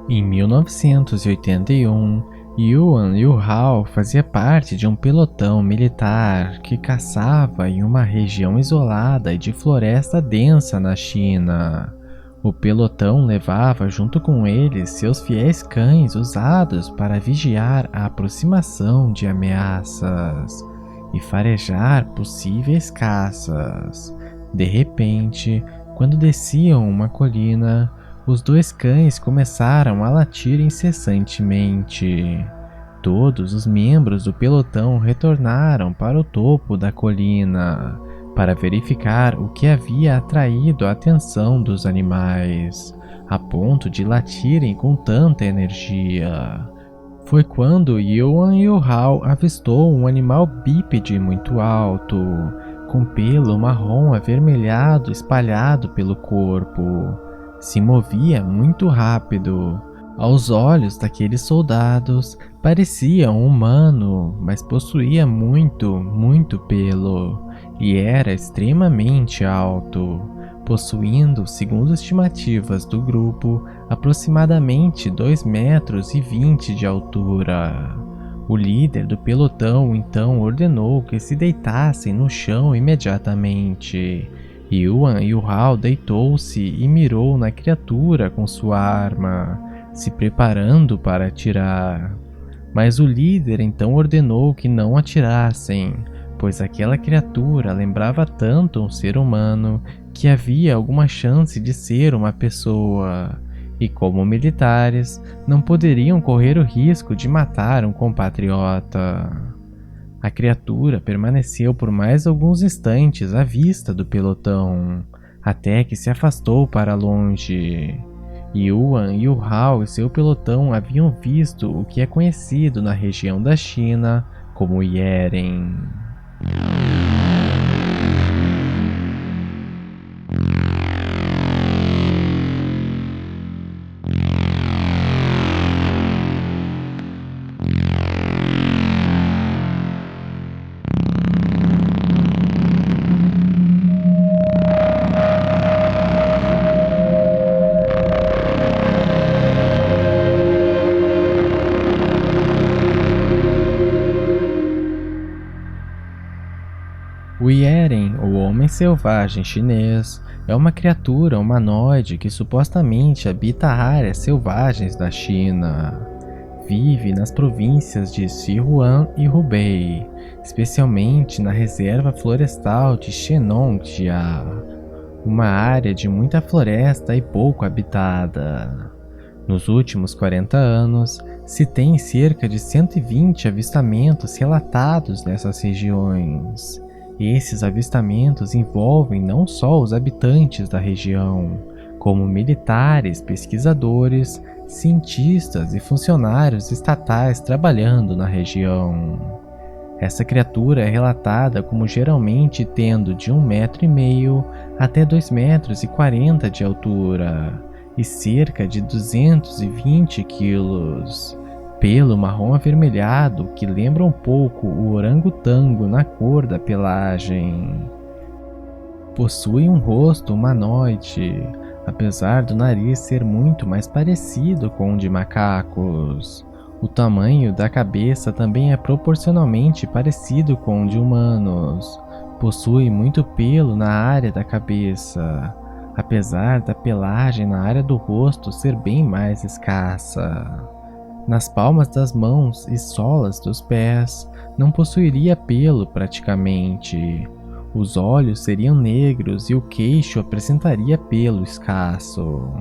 Em 1981, Yuan Yuhao fazia parte de um pelotão militar que caçava em uma região isolada e de floresta densa na China. O pelotão levava junto com eles seus fiéis cães usados para vigiar a aproximação de ameaças e farejar possíveis caças. De repente, quando desciam uma colina, os dois cães começaram a latir incessantemente. Todos os membros do pelotão retornaram para o topo da colina para verificar o que havia atraído a atenção dos animais, a ponto de latirem com tanta energia. Foi quando Yuan Yuhao avistou um animal bípede muito alto, com pelo marrom avermelhado espalhado pelo corpo. Se movia muito rápido. Aos olhos daqueles soldados, parecia um humano, mas possuía muito pelo e era extremamente alto, possuindo, segundo estimativas do grupo, aproximadamente 2,20 m de altura. O líder do pelotão então ordenou que se deitassem no chão imediatamente. Yuan Yuhao deitou-se e mirou na criatura com sua arma, se preparando para atirar. Mas o líder então ordenou que não atirassem, pois aquela criatura lembrava tanto um ser humano que havia alguma chance de ser uma pessoa, e como militares, não poderiam correr o risco de matar um compatriota. A criatura permaneceu por mais alguns instantes à vista do pelotão, até que se afastou para longe. Yuan Yuhao e seu pelotão haviam visto o que é conhecido na região da China como Yeren. O Yeren, o homem selvagem chinês, é uma criatura humanoide que supostamente habita áreas selvagens da China. Vive nas províncias de Sichuan e Hubei, especialmente na reserva florestal de Shennongjia, uma área de muita floresta e pouco habitada. Nos últimos 40 anos, se tem cerca de 120 avistamentos relatados nessas regiões. Esses avistamentos envolvem não só os habitantes da região, como militares, pesquisadores, cientistas e funcionários estatais trabalhando na região. Essa criatura é relatada como geralmente tendo de 1,5 m até 2,40 m de altura e cerca de 220 quilos. Pelo marrom avermelhado que lembra um pouco o orangotango na cor da pelagem. Possui um rosto humanoide, apesar do nariz ser muito mais parecido com o de macacos. O tamanho da cabeça também é proporcionalmente parecido com o de humanos. Possui muito pelo na área da cabeça, apesar da pelagem na área do rosto ser bem mais escassa. Nas palmas das mãos e solas dos pés não possuiria pelo praticamente. Os olhos seriam negros e o queixo apresentaria pelo escasso.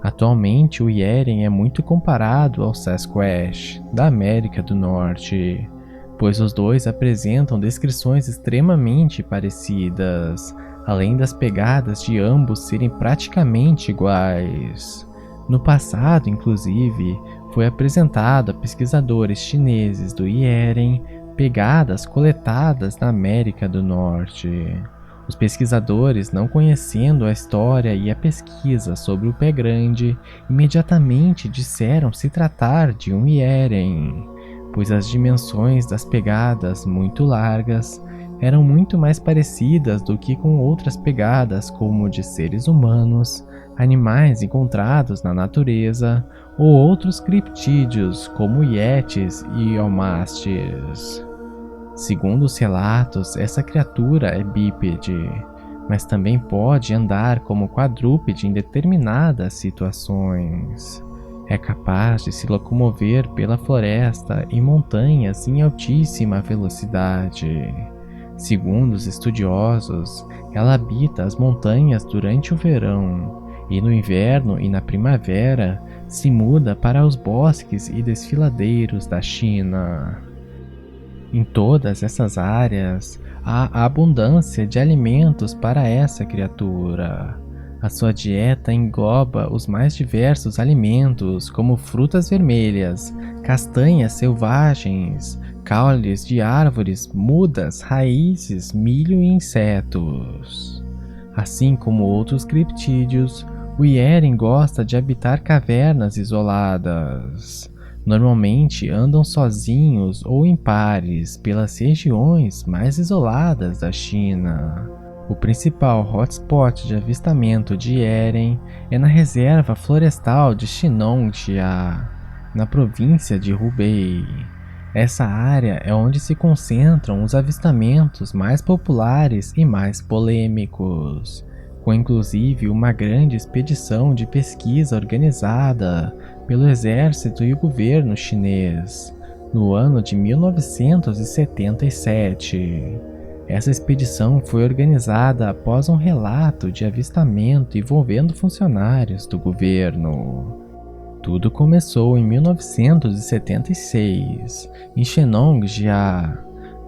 Atualmente o Yeren é muito comparado ao Sasquatch da América do Norte, pois os dois apresentam descrições extremamente parecidas, além das pegadas de ambos serem praticamente iguais. No passado, inclusive, foi apresentado a pesquisadores chineses do Yeren pegadas coletadas na América do Norte. Os pesquisadores, não conhecendo a história e a pesquisa sobre o pé grande, imediatamente disseram se tratar de um Yeren, pois as dimensões das pegadas muito largas eram muito mais parecidas do que com outras pegadas como de seres humanos, animais encontrados na natureza ou outros criptídeos como ietes e omastes. Segundo os relatos, essa criatura é bípede, mas também pode andar como quadrúpede em determinadas situações. É capaz de se locomover pela floresta e montanhas em altíssima velocidade. Segundo os estudiosos, ela habita as montanhas durante o verão e no inverno e na primavera se muda para os bosques e desfiladeiros da China. Em todas essas áreas, há abundância de alimentos para essa criatura. A sua dieta engloba os mais diversos alimentos, como frutas vermelhas, castanhas selvagens, caules de árvores, mudas, raízes, milho e insetos. Assim como outros criptídeos, o Yeren gosta de habitar cavernas isoladas. Normalmente andam sozinhos ou em pares pelas regiões mais isoladas da China. O principal hotspot de avistamento de Yeren é na reserva florestal de Xinongjia, na província de Hubei. Essa área é onde se concentram os avistamentos mais populares e mais polêmicos, com inclusive uma grande expedição de pesquisa organizada pelo exército e o governo chinês, no ano de 1977. Essa expedição foi organizada após um relato de avistamento envolvendo funcionários do governo. Tudo começou em 1976, em Shennongjia,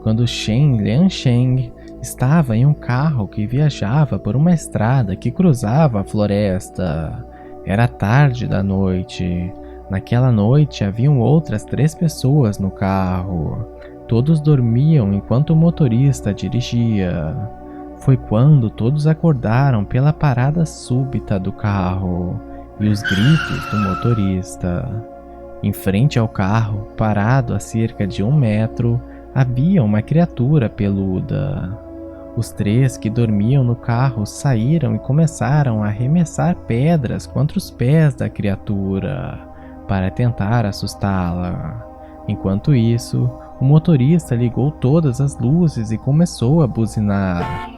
quando Shen Liansheng estava em um carro que viajava por uma estrada que cruzava a floresta. Era tarde da noite. Naquela noite haviam outras 3 pessoas no carro. Todos dormiam enquanto o motorista dirigia. Foi quando todos acordaram pela parada súbita do carro e os gritos do motorista. Em frente ao carro, parado a cerca de 1 metro, havia uma criatura peluda. Os 3 que dormiam no carro saíram e começaram a arremessar pedras contra os pés da criatura para tentar assustá-la. Enquanto isso, o motorista ligou todas as luzes e começou a buzinar.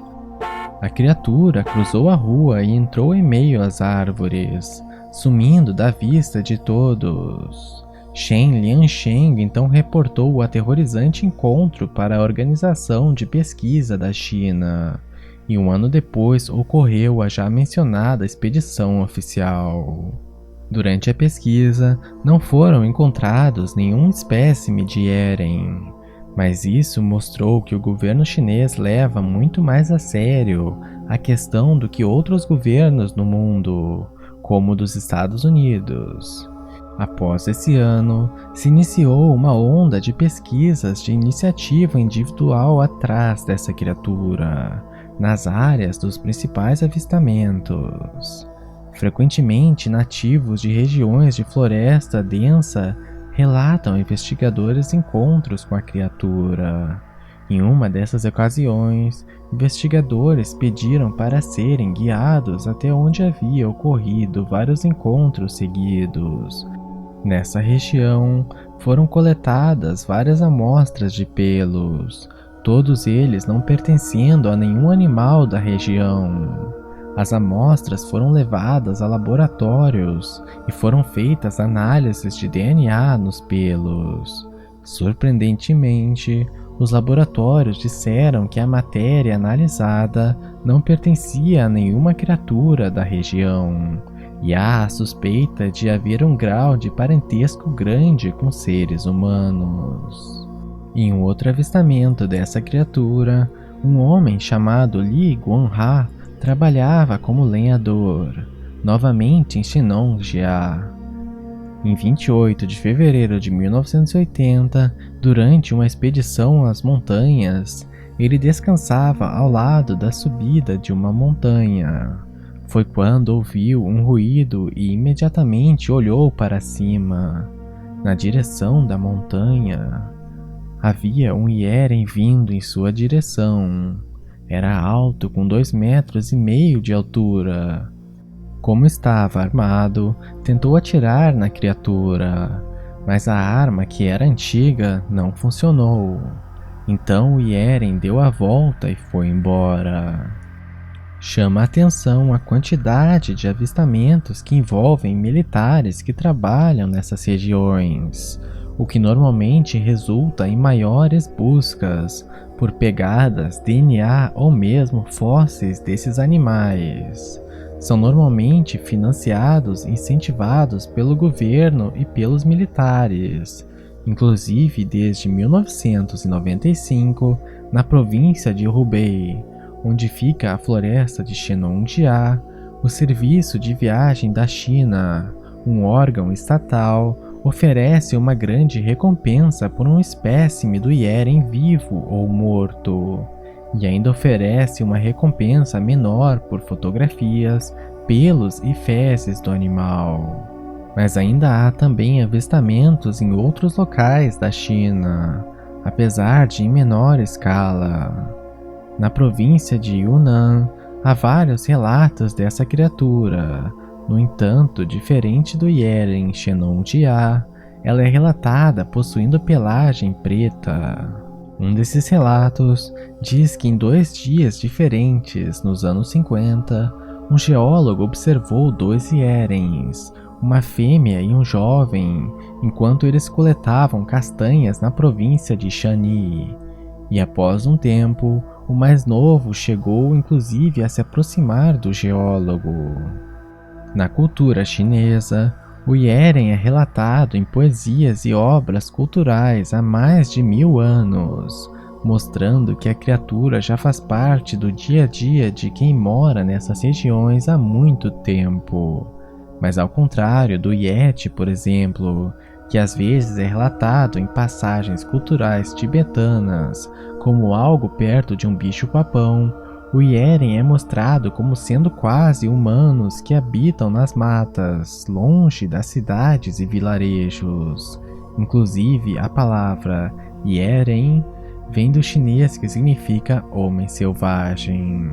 A criatura cruzou a rua e entrou em meio às árvores, sumindo da vista de todos. Shen Liansheng então reportou o aterrorizante encontro para a Organização de Pesquisa da China, e 1 ano depois ocorreu a já mencionada expedição oficial. Durante a pesquisa, não foram encontrados nenhum espécime de Yeren, mas isso mostrou que o governo chinês leva muito mais a sério a questão do que outros governos no mundo, como o dos Estados Unidos. Após esse ano, se iniciou uma onda de pesquisas de iniciativa individual atrás dessa criatura, nas áreas dos principais avistamentos. Frequentemente, nativos de regiões de floresta densa relatam a investigadores encontros com a criatura. Em uma dessas ocasiões, investigadores pediram para serem guiados até onde havia ocorrido vários encontros seguidos. Nessa região, foram coletadas várias amostras de pelos, todos eles não pertencendo a nenhum animal da região. As amostras foram levadas a laboratórios e foram feitas análises de DNA nos pelos. Surpreendentemente, os laboratórios disseram que a matéria analisada não pertencia a nenhuma criatura da região, e há a suspeita de haver um grau de parentesco grande com seres humanos. Em um outro avistamento dessa criatura, um homem chamado Li Guanha trabalhava como lenhador, novamente em Xinongjia. Em 28 de fevereiro de 1980, durante uma expedição às montanhas, ele descansava ao lado da subida de uma montanha. Foi quando ouviu um ruído e imediatamente olhou para cima. Na direção da montanha, havia um Yeren vindo em sua direção. Era alto, com 2,5 metros de altura. Como estava armado, tentou atirar na criatura, mas a arma, que era antiga, não funcionou. Então o Yeren deu a volta e foi embora. Chama a atenção a quantidade de avistamentos que envolvem militares que trabalham nessas regiões, o que normalmente resulta em maiores buscas por pegadas, DNA ou mesmo fósseis desses animais. São normalmente financiados e incentivados pelo governo e pelos militares, inclusive desde 1995, na província de Hubei, onde fica a floresta de Shenongjia. O Serviço de Viagem da China, um órgão estatal, oferece uma grande recompensa por um espécime do Yeren vivo ou morto, e ainda oferece uma recompensa menor por fotografias, pelos e fezes do animal. Mas ainda há também avistamentos em outros locais da China, apesar de em menor escala. Na província de Yunnan, há vários relatos dessa criatura. No entanto, diferente do Yeren Shenongjia, ela é relatada possuindo pelagem preta. Um desses relatos diz que em 2 dias diferentes, nos anos 50, um geólogo observou 2 Yerens, uma fêmea e um jovem, enquanto eles coletavam castanhas na província de Shani. E após um tempo, o mais novo chegou inclusive a se aproximar do geólogo. Na cultura chinesa, o Yeren é relatado em poesias e obras culturais há mais de 1000 anos, mostrando que a criatura já faz parte do dia a dia de quem mora nessas regiões há muito tempo. Mas ao contrário do Yeti, por exemplo, que às vezes é relatado em passagens culturais tibetanas como algo perto de um bicho-papão, o Yeren é mostrado como sendo quase humanos que habitam nas matas, longe das cidades e vilarejos. Inclusive, a palavra Yeren vem do chinês, que significa homem selvagem.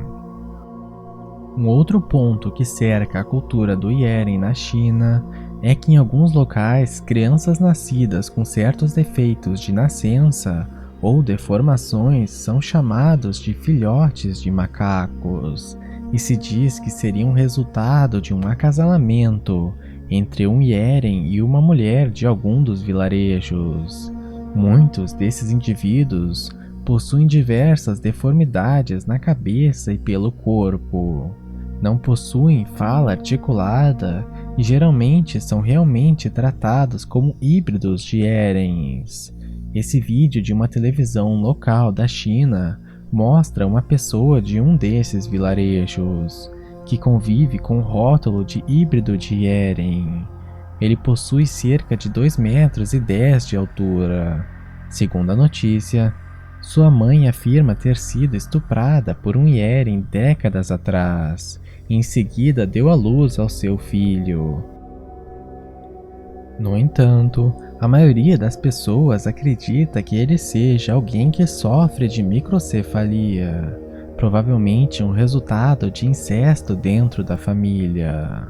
Um outro ponto que cerca a cultura do Yeren na China é que em alguns locais, crianças nascidas com certos defeitos de nascença ou deformações são chamados de filhotes de macacos, e se diz que seriam resultado de um acasalamento entre um Yeren e uma mulher de algum dos vilarejos. Muitos desses indivíduos possuem diversas deformidades na cabeça e pelo corpo. Não possuem fala articulada e geralmente são realmente tratados como híbridos de Yerens. Esse vídeo de uma televisão local da China mostra uma pessoa de um desses vilarejos, que convive com o rótulo de híbrido de Yeren. Ele possui cerca de 2,10 metros de altura. Segundo a notícia, sua mãe afirma ter sido estuprada por um Yeren décadas atrás, e em seguida deu à luz ao seu filho. No entanto, a maioria das pessoas acredita que ele seja alguém que sofre de microcefalia, provavelmente um resultado de incesto dentro da família.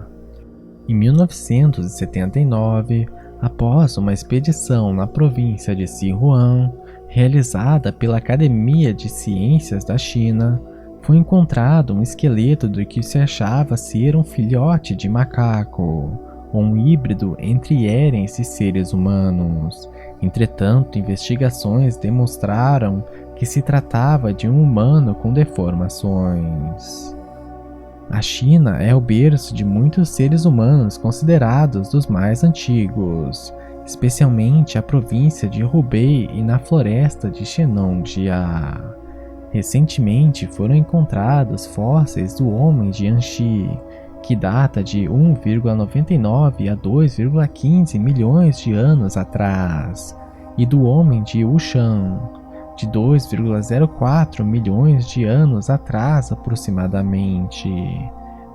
Em 1979, após uma expedição na província de Sichuan, realizada pela Academia de Ciências da China, foi encontrado um esqueleto do que se achava ser um filhote de macaco, um híbrido entre Yerens e seres humanos. Entretanto, investigações demonstraram que se tratava de um humano com deformações. A China é o berço de muitos seres humanos considerados dos mais antigos, especialmente a província de Hubei e na floresta de Shenongjia. Recentemente foram encontrados fósseis do homem de Anxi, que data de 1,99 a 2,15 milhões de anos atrás, e do homem de Wushan, de 2,04 milhões de anos atrás aproximadamente.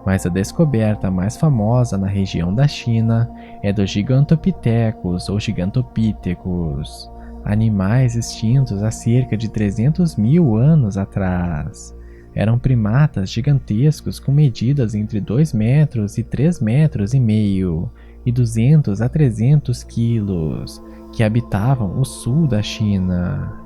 Mas a descoberta mais famosa na região da China é dos Gigantopithecus ou Gigantopithecus, animais extintos há cerca de 300 mil anos atrás. eram primatas gigantescos com medidas entre 2 metros e 3 metros e meio e 200 a 300 quilos, que habitavam o sul da China.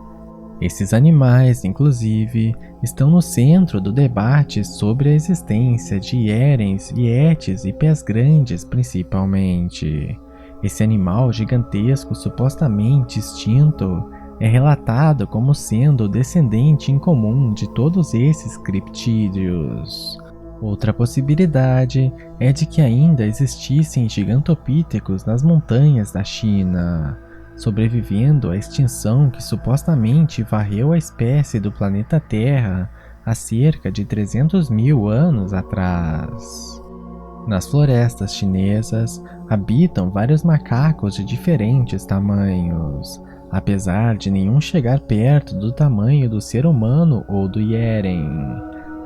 Esses animais, inclusive, estão no centro do debate sobre a existência de hierens, yetis e pés grandes, principalmente. Esse animal gigantesco supostamente extinto é relatado como sendo o descendente incomum de todos esses criptídeos. Outra possibilidade é de que ainda existissem gigantopíthecos nas montanhas da China, sobrevivendo à extinção que supostamente varreu a espécie do planeta Terra há cerca de 300 mil anos atrás. Nas florestas chinesas habitam vários macacos de diferentes tamanhos, apesar de nenhum chegar perto do tamanho do ser humano ou do Yeren.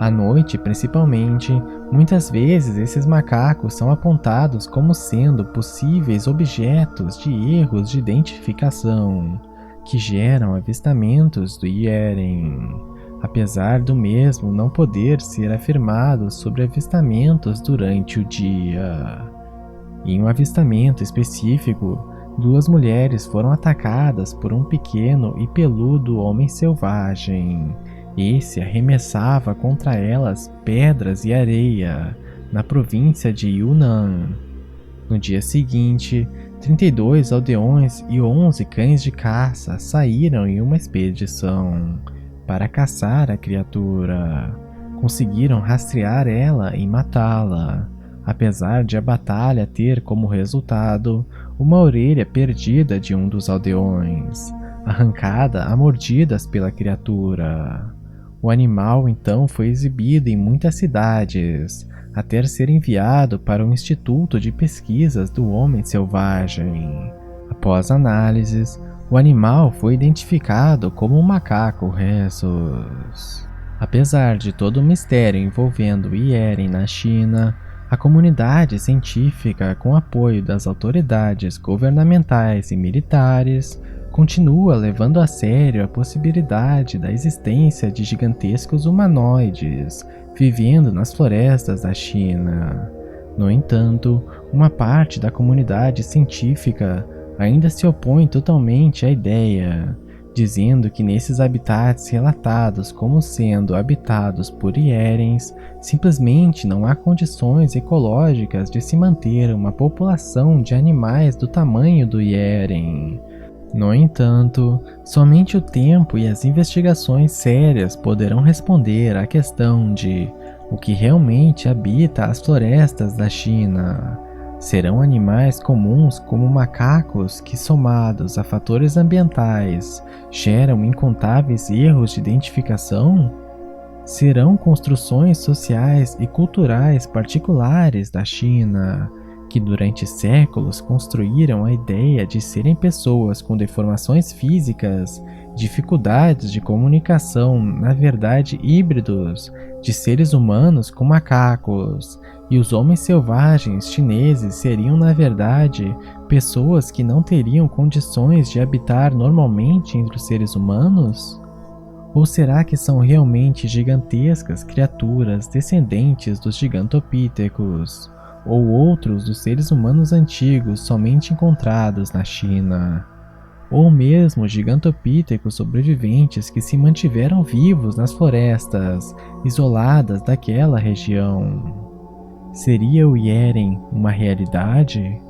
À noite, principalmente, muitas vezes esses macacos são apontados como sendo possíveis objetos de erros de identificação, que geram avistamentos do Yeren, apesar do mesmo não poder ser afirmado sobre avistamentos durante o dia. Em um avistamento específico, 2 mulheres foram atacadas por um pequeno e peludo homem selvagem. Esse arremessava contra elas pedras e areia, na província de Yunnan. No dia seguinte, 32 aldeões e 11 cães de caça saíram em uma expedição para caçar a criatura. Conseguiram rastrear ela e matá-la, apesar de a batalha ter como resultado uma orelha perdida de um dos aldeões, arrancada a mordidas pela criatura. O animal então foi exibido em muitas cidades, até ser enviado para o Instituto de Pesquisas do Homem Selvagem. Após análises, o animal foi identificado como um macaco rhesus. Apesar de todo o mistério envolvendo o Yeren na China, a comunidade científica, com apoio das autoridades governamentais e militares, continua levando a sério a possibilidade da existência de gigantescos humanoides vivendo nas florestas da China. No entanto, uma parte da comunidade científica ainda se opõe totalmente à ideia, dizendo que nesses habitats relatados como sendo habitados por hierens, simplesmente não há condições ecológicas de se manter uma população de animais do tamanho do Yeren. No entanto, somente o tempo e as investigações sérias poderão responder à questão de o que realmente habita as florestas da China. Serão animais comuns como macacos que, somados a fatores ambientais, geram incontáveis erros de identificação? Serão construções sociais e culturais particulares da China, que durante séculos construíram a ideia de serem pessoas com deformações físicas, dificuldades de comunicação, na verdade híbridos, de seres humanos com macacos, e os homens selvagens chineses seriam, na verdade, pessoas que não teriam condições de habitar normalmente entre os seres humanos? Ou será que são realmente gigantescas criaturas descendentes dos gigantopíthecos, ou outros dos seres humanos antigos somente encontrados na China? Ou mesmo gigantopíthecos sobreviventes que se mantiveram vivos nas florestas isoladas daquela região? Seria o Yeren uma realidade?